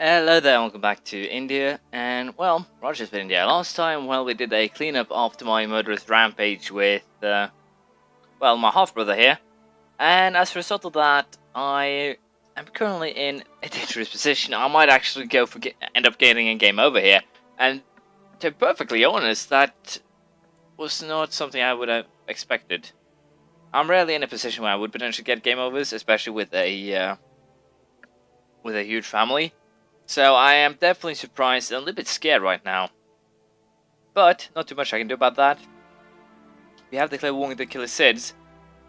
Hello there, welcome back to India, and well, Roger's been India. Last time, well, we did a cleanup after my murderous rampage with, well, my half-brother here, and as a result of that, I am currently in a dangerous position. I might actually end up getting a game over here, and to be perfectly honest, that was not something I would have expected. I'm rarely in a position where I would potentially get game overs, especially with a huge family. So I am definitely surprised and a little bit scared right now. But not too much I can do about that. We have declared war on the Killer Sids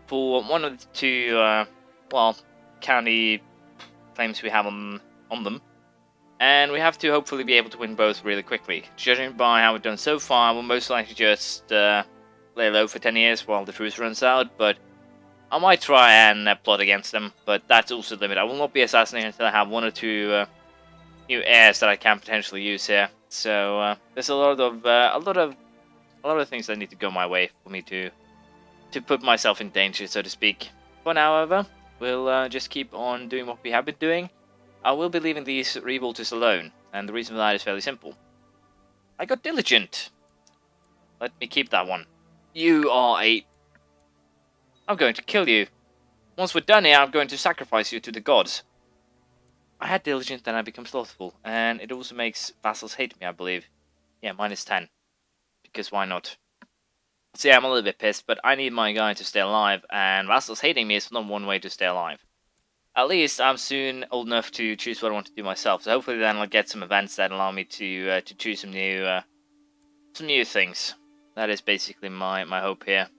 for one of the two, county claims we have on them. And we have to hopefully be able to win both really quickly. Judging by how we've done so far, we'll most likely just lay low for 10 years while the truce runs out. But I might try and plot against them, but that's also the limit. I will not be assassinated until I have one or two new heirs that I can potentially use here. So there's a lot of things that need to go my way for me to put myself in danger, so to speak. For now, however, we'll just keep on doing what we have been doing. I will be leaving these revolters alone, and the reason for that is fairly simple. I got diligent. Let me keep that one. You are I'm going to kill you. Once we're done here, I'm going to sacrifice you to the gods. I had diligent, then I become slothful, and it also makes vassals hate me, I believe. Yeah, -10. Because why not? So yeah, I'm a little bit pissed, but I need my guy to stay alive, and vassals hating me is not one way to stay alive. At least I'm soon old enough to choose what I want to do myself, so hopefully then I'll get some events that allow me to choose some new things. That is basically my hope here.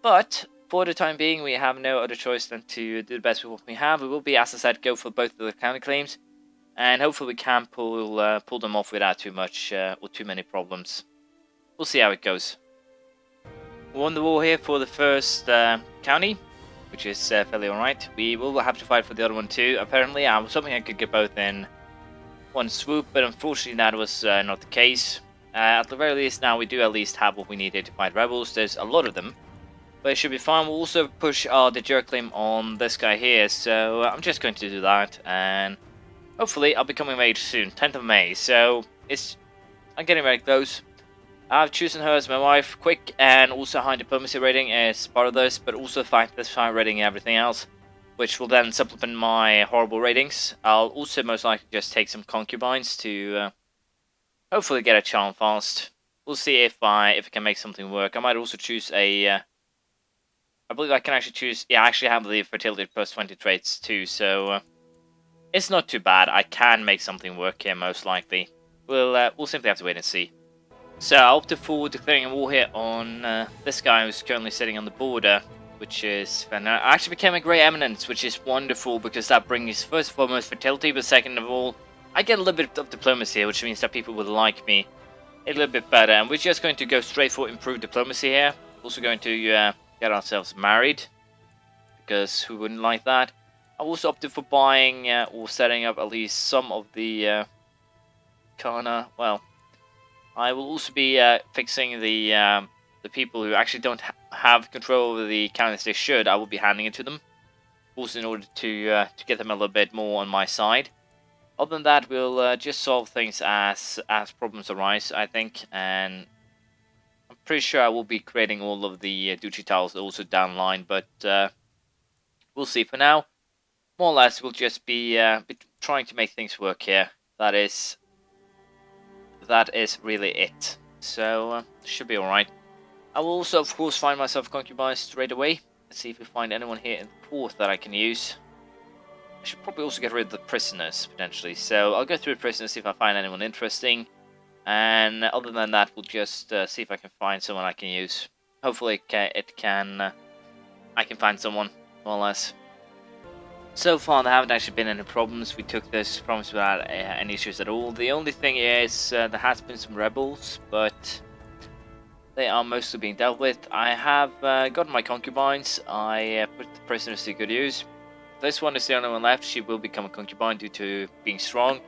But for the time being, we have no other choice than to do the best with what we have. We will be, as I said, go for both of the counterclaims, and hopefully we can pull them off without too much or too many problems. We'll see how it goes. We won the war here for the first county, which is fairly alright. We will have to fight for the other one too. Apparently, I was hoping I could get both in one swoop, but unfortunately that was not the case. At the very least, now we do at least have what we needed to fight rebels. There's a lot of them. But it should be fine. We'll also push the jerk claim on this guy here, so I'm just going to do that, and hopefully I'll be coming of age soon, 10th of May, so I'm getting very close. I've chosen her as my wife, quick, and also high diplomacy rating as part of this, but also this high rating and everything else, which will then supplement my horrible ratings. I'll also most likely just take some concubines to hopefully get a child fast. We'll see if I can make something work. I might also choose I believe I can actually choose. Yeah, I actually have the fertility plus 20 traits too, so it's not too bad. I can make something work here, most likely. We'll simply have to wait and see. So I opted for declaring a war here on this guy who's currently sitting on the border, which is fantastic. I actually became a Grey Eminence, which is wonderful because that brings first and foremost fertility, but second of all, I get a little bit of diplomacy here, which means that people would like me a little bit better. And we're just going to go straight for improved diplomacy here. Also going to get ourselves married, because who wouldn't like that? I also opted for buying or setting up at least some of the Kana. Well, I will also be fixing the people who actually don't have control over the counties they should. I will be handing it to them, also in order to get them a little bit more on my side. Other than that, we'll just solve things as problems arise, I think, and I'm pretty sure I will be creating all of the duchy tiles also down the line, but we'll see. For now, more or less, we'll just be trying to make things work here. That is really it. So, should be alright. I will also, of course, find myself concubines straight away. Let's see if we find anyone here in the port that I can use. I should probably also get rid of the prisoners, potentially. So, I'll go through the prisoners, see if I find anyone interesting. And other than that, we'll just see if I can find someone I can use. Hopefully I can find someone, more or less. So far there haven't actually been any problems. We took this promise without any issues at all. The only thing is there has been some rebels, but they are mostly being dealt with. I have gotten my concubines. I put the prisoners to good use. This one is the only one left. She will become a concubine due to being strong.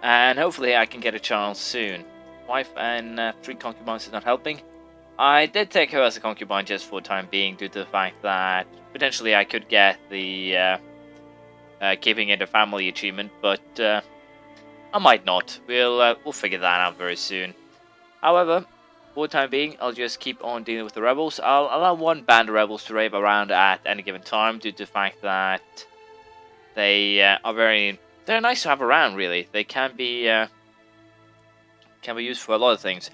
And hopefully I can get a child soon. Wife and 3 concubines is not helping. I did take her as a concubine just for the time being, due to the fact that potentially I could get the keeping it a family achievement, but I might not. We'll figure that out very soon. However, for the time being, I'll just keep on dealing with the rebels. I'll allow one band of rebels to rave around at any given time due to the fact that they they're nice to have around. Really, they can be used for a lot of things.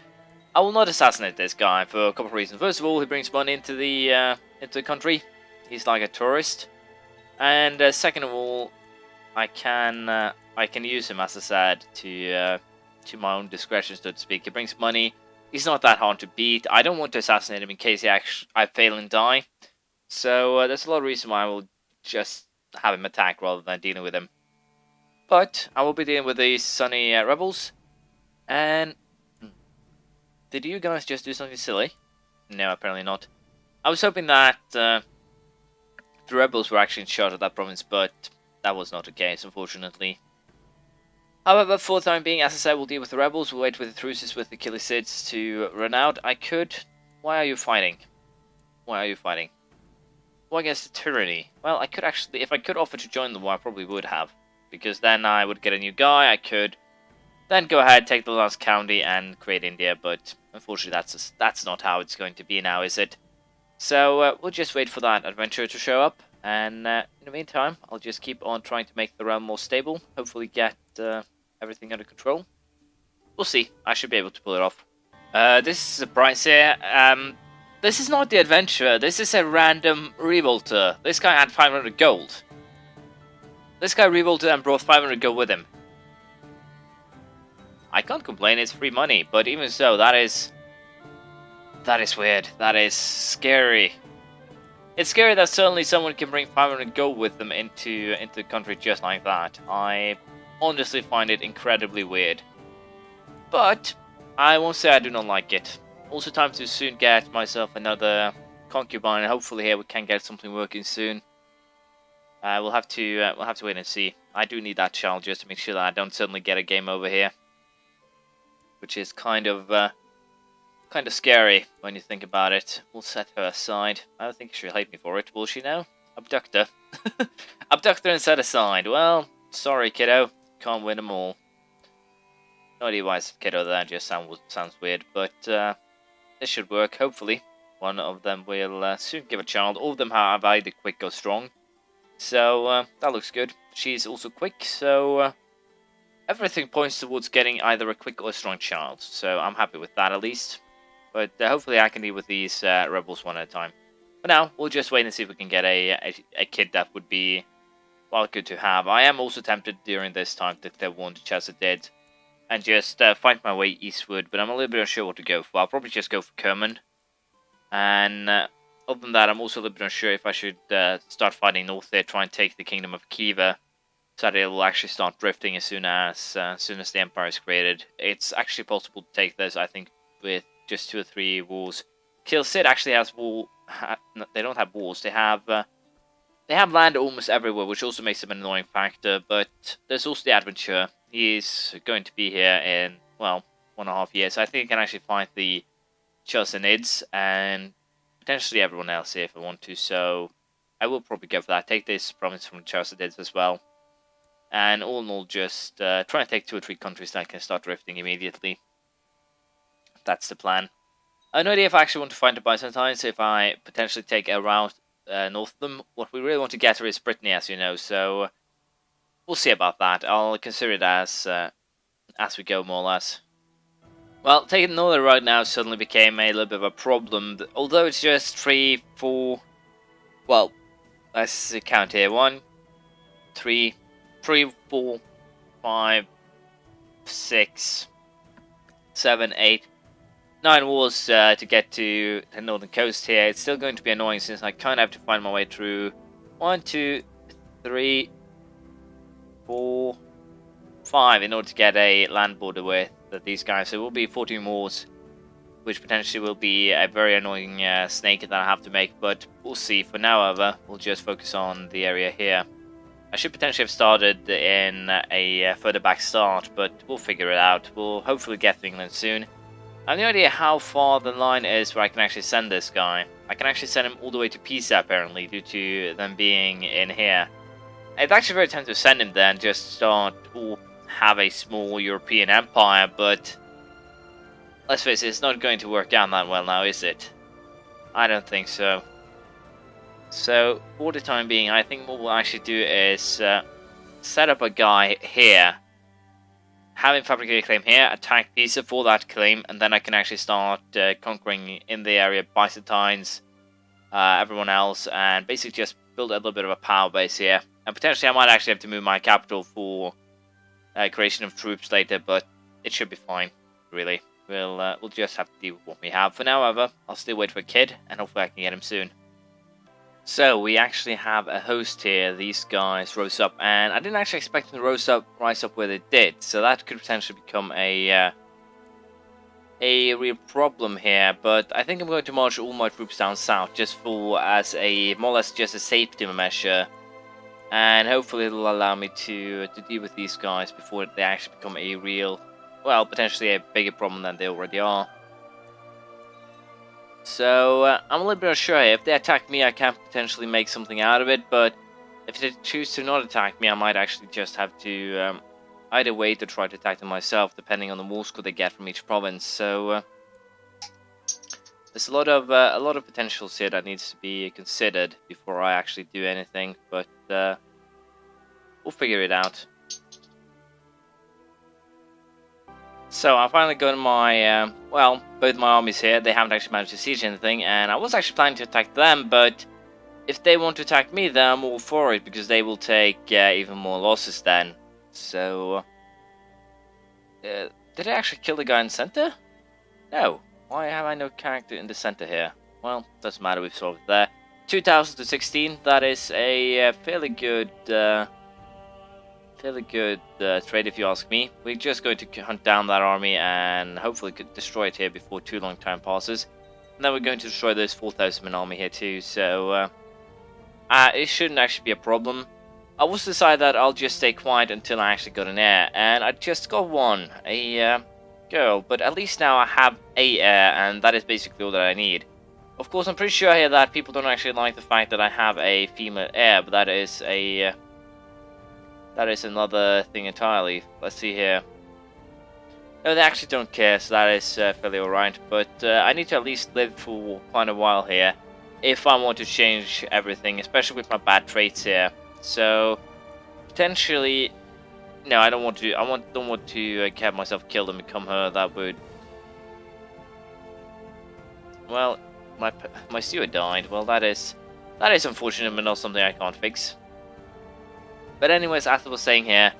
I will not assassinate this guy for a couple of reasons. First of all, he brings money into the country. He's like a tourist, and second of all, I can use him, as I said, to my own discretion, so to speak. He brings money. He's not that hard to beat. I don't want to assassinate him in case I fail and die. So there's a lot of reason why I will just have him attack rather than dealing with him. But I will be dealing with these sunny rebels. And did you guys just do something silly? No, apparently not. I was hoping that the rebels were actually in charge of that province, but that was not the case, unfortunately. However, for the time being, as I said, we'll deal with the rebels. We'll wait for the truces with the Khilicids to run out. Why are you fighting? Why are you fighting? War against the tyranny. Well, I could actually, if I could offer to join the war, I probably would have. Because then I would get a new guy. I could then go ahead, take the last county, and create India. But unfortunately, that's not how it's going to be now, is it? So we'll just wait for that adventurer to show up. And in the meantime, I'll just keep on trying to make the realm more stable. Hopefully get everything under control. We'll see. I should be able to pull it off. This is a price here. This is not the adventurer. This is a random revolter. This guy had 500 gold. This guy revolted and brought 500 gold with him. I can't complain. It's free money. But even so, that is weird. That is scary. It's scary that suddenly someone can bring 500 gold with them into the country just like that. I honestly find it incredibly weird. But I won't say I do not like it. Also time to soon get myself another concubine, and hopefully here we can get something working soon. We'll have to wait and see. I do need that child just to make sure that I don't suddenly get a game over here, which is kind of scary when you think about it. We'll set her aside. I don't think she'll hate me for it, will she now? Abduct her. Abduct her and set aside. Well, sorry kiddo, can't win them all. No idea why it's kiddo there, just sounds weird, but this should work, hopefully. One of them will soon give a child. All of them have either quick or strong. So that looks good. She's also quick, so everything points towards getting either a quick or a strong child. So I'm happy with that at least. But hopefully I can deal with these rebels one at a time. For now, we'll just wait and see if we can get a kid that would be, well, good to have. I am also tempted during this time to declare war on the Crusader and just fight my way eastward, but I'm a little bit unsure what to go for. I'll probably just go for Kerman. And other than that, I'm also a little bit unsure if I should start fighting north there, try and take the kingdom of Khiva, so that it will actually start drifting as soon as the empire is created. It's actually possible to take this, I think, with just 2 or 3 wars. Crusader actually has they don't have wars. They have land almost everywhere, which also makes them an annoying factor. But there's also the adventurer. He's going to be here in, well, 1.5 years. I think I can actually find the Chalcinids and potentially everyone else here if I want to. So I will probably go for that. Take this province from the Chalcinids as well. And all in all, just try and take 2 or 3 countries that can start drifting immediately. That's the plan. I have no idea if I actually want to find the Byzantines, if I potentially take a route north of them. What we really want to get here is Brittany, as you know, so we'll see about that. I'll consider it as we go, more or less. Well, taking the northern road now suddenly became a little bit of a problem, although it's just 3, 4... Well, let's count here. 1, 3, 4, 5, 6, 7, 8... 9 wars to get to the northern coast here. It's still going to be annoying since I kind of have to find my way through 1, 2, 3, 4, 5 in order to get a land border with these guys. So it will be 14 wars, which potentially will be a very annoying snake that I have to make. But we'll see. For now, however, we'll just focus on the area here. I should potentially have started in a further back start, but we'll figure it out. We'll hopefully get to England soon. I have no idea how far the line is where I can actually send this guy. I can actually send him all the way to Pisa, apparently, due to them being in here. It's actually very tempting to send him there and just start have a small European empire, but let's face it, it's not going to work out that well now, is it? I don't think so. So, for the time being, I think what we'll actually do is set up a guy here, have him fabricate a claim here, attack Pisa for that claim, and then I can actually start conquering in the area Byzantines, everyone else, and basically just build a little bit of a power base here. And potentially I might actually have to move my capital for creation of troops later, but it should be fine, really. We'll just have to deal with what we have. For now, however, I'll still wait for a kid, and hopefully I can get him soon. So, we actually have a host here. These guys rose up, and I didn't actually expect them to rise up where they did, so that could potentially become a real problem here. But I think I'm going to march all my troops down south, just as a more or less just a safety measure, and hopefully it'll allow me to deal with these guys before they actually become a real, well, potentially a bigger problem than they already are. So, I'm a little bit unsure here. If they attack me, I can potentially make something out of it, but if they choose to not attack me, I might actually just have to either wait or try to attack them myself, depending on the war score they get from each province. So, there's a lot of potentials here that needs to be considered before I actually do anything, but we'll figure it out. So I finally got my, well, both my armies here. They haven't actually managed to siege anything, and I was actually planning to attack them, but if they want to attack me, then I'm all for it, because they will take even more losses then. So, did I actually kill the guy in the center? No. Why have I no character in the center here? Well, doesn't matter, we've solved it there. 2,000 to 16, that is a fairly good trade if you ask me. We're just going to hunt down that army and hopefully could destroy it here before too long time passes. And then we're going to destroy this 4,000 man army here too, so it shouldn't actually be a problem. I was decided that I'll just stay quiet until I actually got an heir, and I just got one, a girl, but at least now I have a heir, and that is basically all that I need. Of course, I'm pretty sure here that people don't actually like the fact that I have a female heir, but that is another thing entirely. Let's see here. No, they actually don't care, so that is fairly alright. But I need to at least live for quite a while here if I want to change everything, especially with my bad traits here. So potentially, no, I don't want to. Don't want to have myself killed and become her. That would, well, my steward died. Well, that is unfortunate, but not something I can't fix. But anyways, as I was saying here,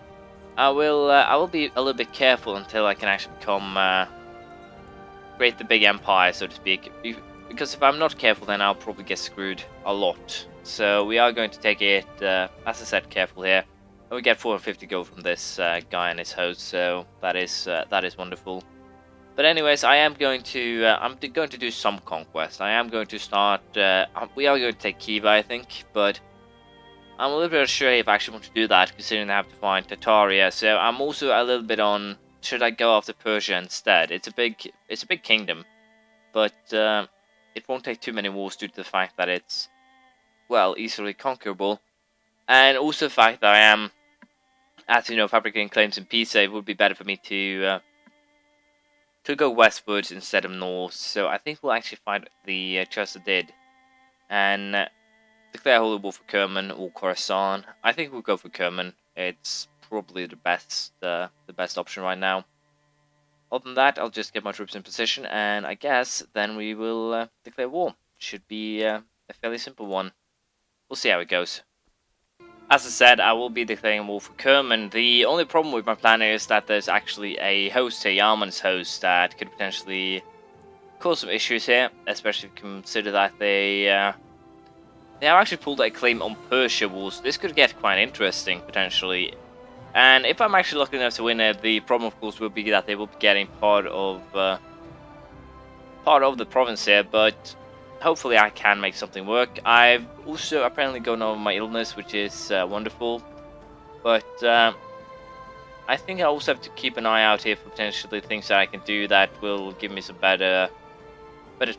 I will be a little bit careful until I can actually become create the big empire, so to speak. Because if I'm not careful, then I'll probably get screwed a lot. So we are going to take it, as I said, careful here. And we get 450 gold from this guy and his host, so that is wonderful. But anyways, I'm going to do some conquest. I am going to start. We are going to take Kiev, I think, but I'm a little bit unsure if I actually want to do that, considering I have to find Tartaria. So I'm also a little bit on, should I go after Persia instead? It's a big kingdom, but it won't take too many wars due to the fact that it's, well, easily conquerable, and also the fact that I am, as you know, fabricating claims in Pisa. It would be better for me to go westwards instead of north. So I think we'll actually find the Crusader and declare holy war for Kerman or Khorasan. I think we'll go for Kerman. It's probably the best option right now. Other than that, I'll just get my troops in position, and I guess then we will declare war. Should be a fairly simple one. We'll see how it goes. As I said, I will be declaring war for Kerman. The only problem with my plan is that there's actually a host, a Yarman's host, that could potentially cause some issues here, especially if you consider that they have actually pulled a claim on Persia wars. This could get quite interesting, potentially. And if I'm actually lucky enough to win it, the problem, of course, will be that they will be getting part of the province here, but hopefully I can make something work. I've also apparently gone over my illness, which is wonderful. But I think I also have to keep an eye out here for potentially things that I can do that will give me some better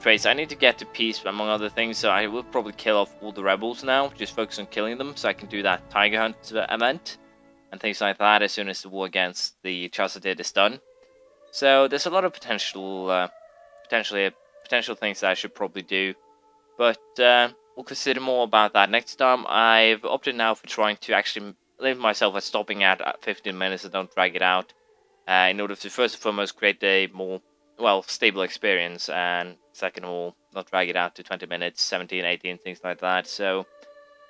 traits. I need to get to peace, among other things, so I will probably kill off all the rebels now. Just focus on killing them, so I can do that tiger hunt event. and things like that as soon as the war against the Crusader is done. So there's a lot of potential things that I should probably do, but we'll consider more about that next time. I've opted now for trying to actually limit myself at stopping at 15 minutes and don't drag it out, in order to first and foremost create a more stable experience, and second of all, not drag it out to 20 minutes, 17, 18, things like that. So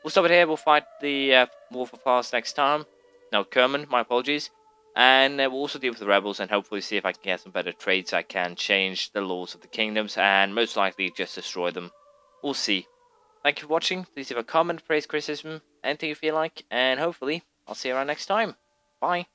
we'll stop it here. We'll fight the Wolf of Fast next time. No, Kerman, my apologies. And we'll also deal with the rebels and hopefully see if I can get some better trades. I can change the laws of the kingdoms and most likely just destroy them. We'll see. Thank you for watching. Please leave a comment, praise, criticism, anything you feel like. And hopefully, I'll see you around next time. Bye.